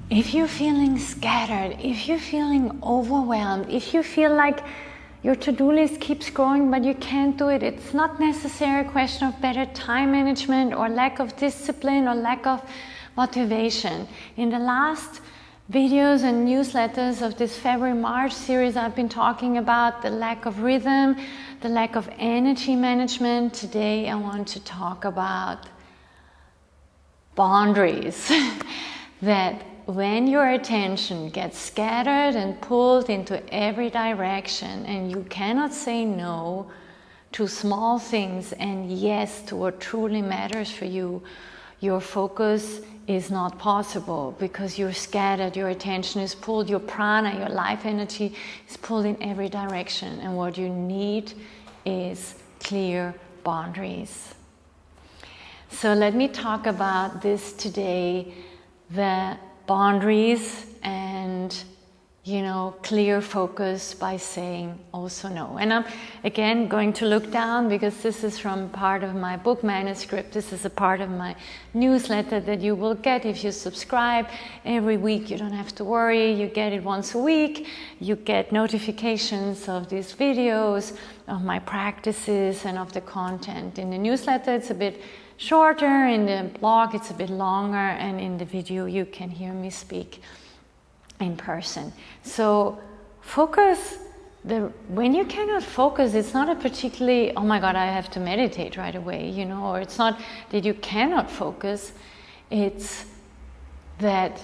if you're feeling scattered, if you're feeling overwhelmed, if you feel like your to-do list keeps growing but you can't do it, it's not necessarily a question of better time management or lack of discipline or lack of motivation. In the last videos and newsletters of this February-March series, I've been talking about the lack of rhythm, the lack of energy management. Today I want to talk about boundaries. That when your attention gets scattered and pulled into every direction and you cannot say no to small things and yes to what truly matters for you, your focus is not possible because you're scattered, your attention is pulled, your prana, your life energy is pulled in every direction, and what you need is clear boundaries. So let me talk about this today, the boundaries and clear focus by saying also no. And I'm again going to look down because this is from part of my book manuscript. This is a part of my newsletter that you will get if you subscribe every week. You don't have to worry, you get it once a week. You get notifications of these videos, of my practices and of the content. In the newsletter it's a bit shorter, in the blog it's a bit longer, and in the video you can hear me speak in person. So focus, when you cannot focus, it's not a particularly, oh my God, I have to meditate right away, or it's not that you cannot focus, it's that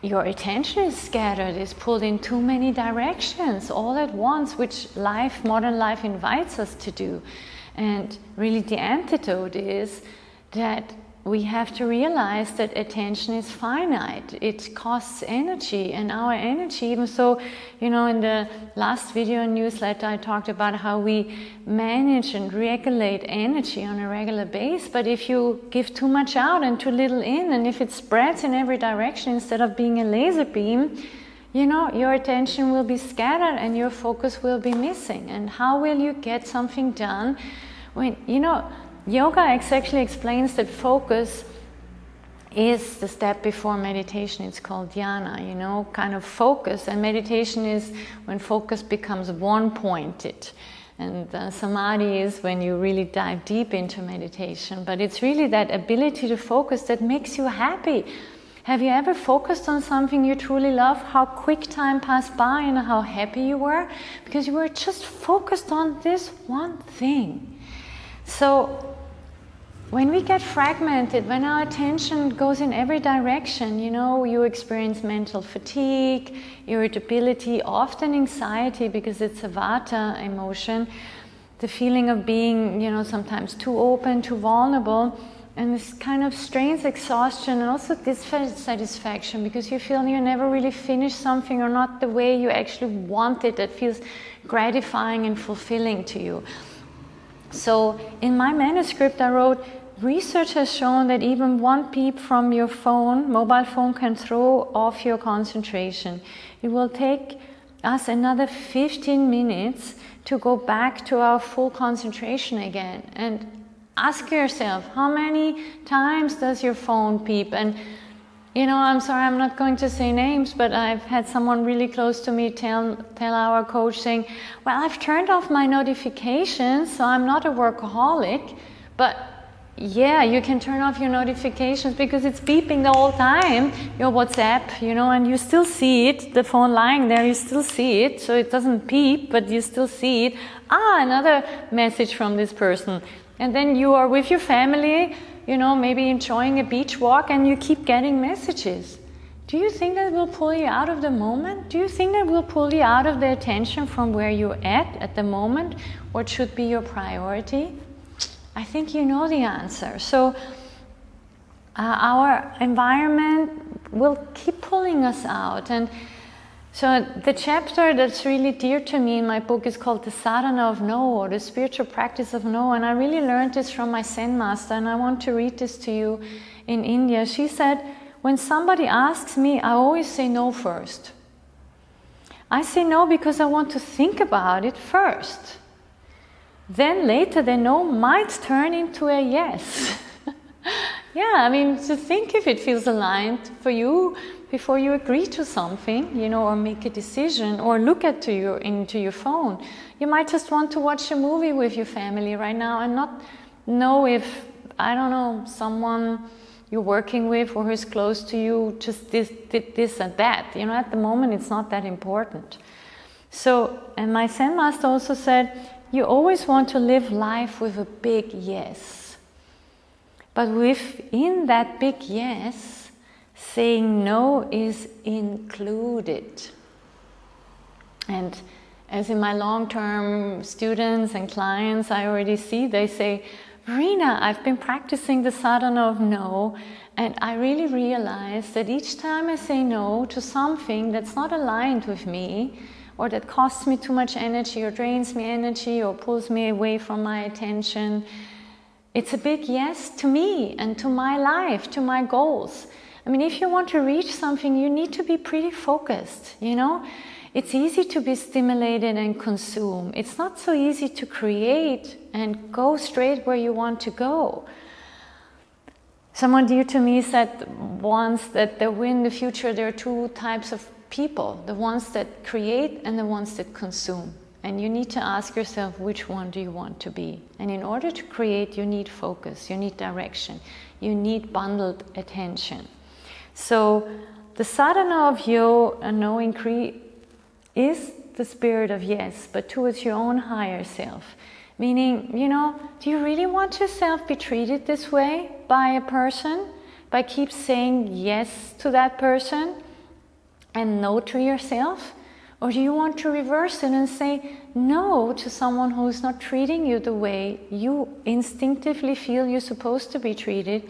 your attention is scattered, is pulled in too many directions all at once, which modern life invites us to do. And really the antidote is that we have to realize that attention is finite. It costs energy, and our energy, even so, in the last video and newsletter I talked about how we manage and regulate energy on a regular basis, but if you give too much out and too little in, and if it spreads in every direction instead of being a laser beam, your attention will be scattered and your focus will be missing. And how will you get something done when, yoga actually explains that focus is the step before meditation. It's called dhyana, kind of focus. And meditation is when focus becomes one-pointed. And samadhi is when you really dive deep into meditation. But it's really that ability to focus that makes you happy. Have you ever focused on something you truly love? How quick time passed by and how happy you were? Because you were just focused on this one thing. So when we get fragmented, when our attention goes in every direction, you experience mental fatigue, irritability, often anxiety because it's a vata emotion, the feeling of being, sometimes too open, too vulnerable, and this kind of strange exhaustion and also dissatisfaction because you feel you never really finished something or not the way you actually want it, that feels gratifying and fulfilling to you. So in my manuscript I wrote, research has shown that even one beep from your mobile phone can throw off your concentration. It will take us another 15 minutes to go back to our full concentration again. And ask yourself, how many times does your phone beep? And I'm sorry, I'm not going to say names, but I've had someone really close to me tell our coach saying, well, I've turned off my notifications, so I'm not a workaholic, but yeah, you can turn off your notifications because it's beeping the whole time, your WhatsApp, and you still see it, the phone lying there, you still see it, so it doesn't beep, but you still see it. Another message from this person. And then you are with your family, maybe enjoying a beach walk, and you keep getting messages. Do you think that will pull you out of the moment? Do you think that will pull you out of the attention from where you're at the moment? What should be your priority? I think you know the answer. So our environment will keep pulling us out. And so the chapter that's really dear to me in my book is called the Sadhana of No, or the spiritual practice of no. And I really learned this from my Zen Master, and I want to read this to you in India. She said, when somebody asks me, I always say no first. I say no because I want to think about it first. Then later the no might turn into a yes. Yeah, I mean, to think if it feels aligned for you, before you agree to something, or make a decision, or look into your phone. You might just want to watch a movie with your family right now and not know if, I don't know, someone you're working with or who's close to you just did this and that. At the moment it's not that important. So, and my Zen Master also said, you always want to live life with a big yes. But within that big yes, saying no is included. And as in my long-term students and clients, I already see, they say, Verena, I've been practicing the Sadhana of No, and I really realize that each time I say no to something that's not aligned with me, or that costs me too much energy, or drains me energy, or pulls me away from my attention, it's a big yes to me and to my life, to my goals. I mean, if you want to reach something, you need to be pretty focused, It's easy to be stimulated and consume. It's not so easy to create and go straight where you want to go. Someone dear to me said once that in the future there are two types of people, the ones that create and the ones that consume. And you need to ask yourself, which one do you want to be? And in order to create, you need focus, you need direction, you need bundled attention. So the Sadhana of No is the spirit of yes, but towards your own higher self. Meaning, do you really want yourself be treated this way by a person? By keep saying yes to that person and no to yourself? Or do you want to reverse it and say no to someone who is not treating you the way you instinctively feel you're supposed to be treated,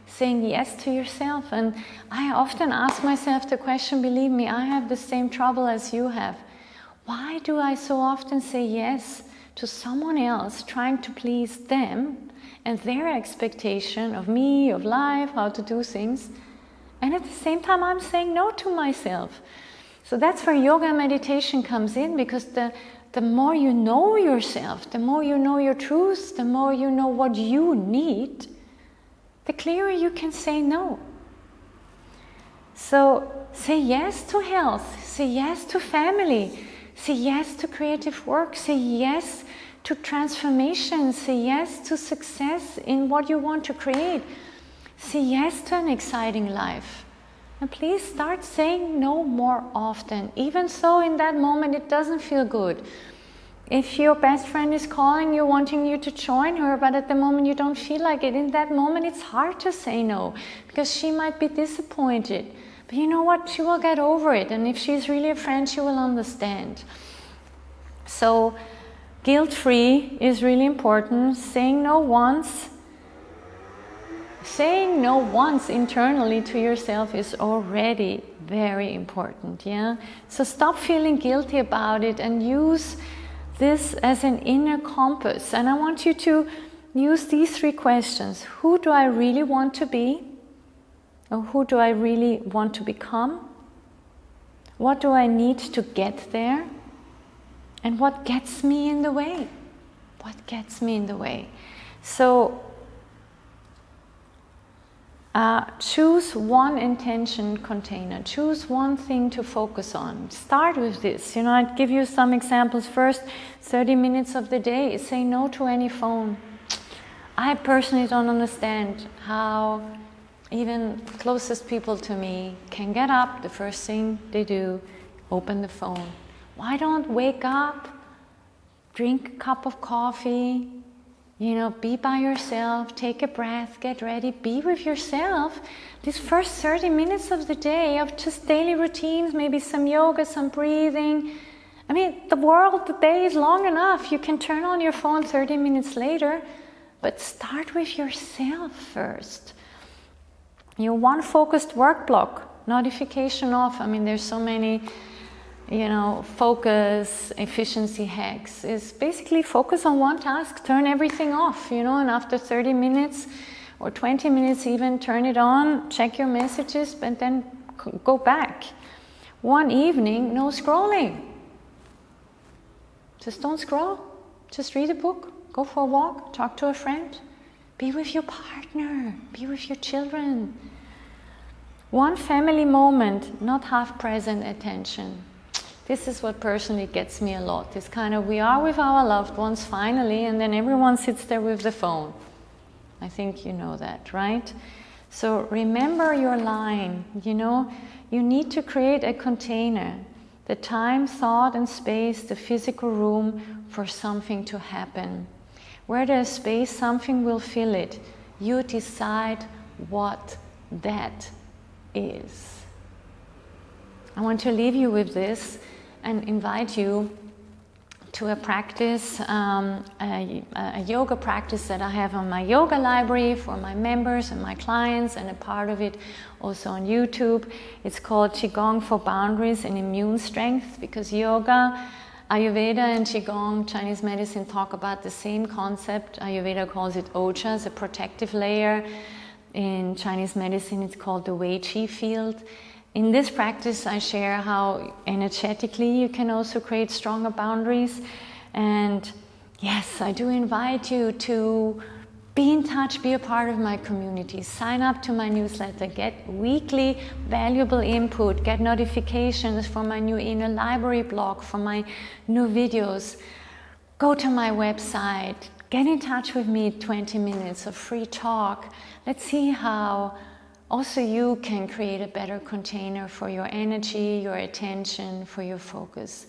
saying yes to yourself? And I often ask myself the question, believe me, I have the same trouble as you have. Why do I so often say yes to someone else, trying to please them and their expectation of me, of life, how to do things, and at the same time I'm saying no to myself? So that's where yoga and meditation comes in, because the more you know yourself, the more you know your truth, the more you know what you need, the clearer you can say no. So say yes to health, say yes to family, say yes to creative work, say yes to transformation, say yes to success in what you want to create, say yes to an exciting life. And please start saying no more often, even so in that moment it doesn't feel good. If your best friend is calling you, wanting you to join her, but at the moment you don't feel like it, in that moment it's hard to say no, because she might be disappointed. But you know what? She will get over it, and if she's really a friend, she will understand. So guilt-free is really important. Saying no once internally to yourself is already very important, yeah? So stop feeling guilty about it and use this as an inner compass. And I want you to use these 3 questions. Who do I really want to be? Or who do I really want to become? What do I need to get there? And what gets me in the way? What gets me in the way? So choose one intention container. Choose one thing to focus on. Start with this. I'd give you some examples. First, 30 minutes of the day, say no to any phone. I personally don't understand how even closest people to me can get up, the first thing they do, open the phone. Why don't wake up, drink a cup of coffee, be by yourself, take a breath, get ready, be with yourself. These first 30 minutes of the day of just daily routines, maybe some yoga, some breathing. I mean, the day is long enough. You can turn on your phone 30 minutes later, but start with yourself first. One focused work block, notification off. I mean, there's so many focus, efficiency hacks. Is basically focus on one task, turn everything off, and after 30 minutes or 20 minutes even, turn it on, check your messages, but then go back. One evening, no scrolling. Just don't scroll. Just read a book, go for a walk, talk to a friend, be with your partner, be with your children. One family moment, not half present attention. This is what personally gets me a lot. This kind of, we are with our loved ones finally, and then everyone sits there with the phone. I think you know that, right? So remember your line, you know, you need to create a container, the time, thought and space, the physical room for something to happen. Where there's space, something will fill it. You decide what that is. I want to leave you with this and invite you to a practice, a yoga practice that I have on my yoga library for my members and my clients, and a part of it also on YouTube. It's called Qigong for Boundaries and Immune Strength, because yoga, Ayurveda and Qigong, Chinese medicine, talk about the same concept. Ayurveda calls it ojas, a protective layer. In Chinese medicine, it's called the Wei Qi field. In this practice, I share how energetically you can also create stronger boundaries. And yes, I do invite you to be in touch, be a part of my community, sign up to my newsletter, get weekly valuable input, get notifications for my new inner library blog, for my new videos. Go to my website, get in touch with me, 20 minutes of free talk. Let's see how also you can create a better container for your energy, your attention, for your focus.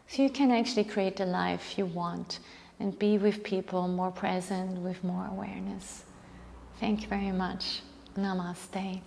So you can actually create the life you want and be with people more present, with more awareness. Thank you very much. Namaste.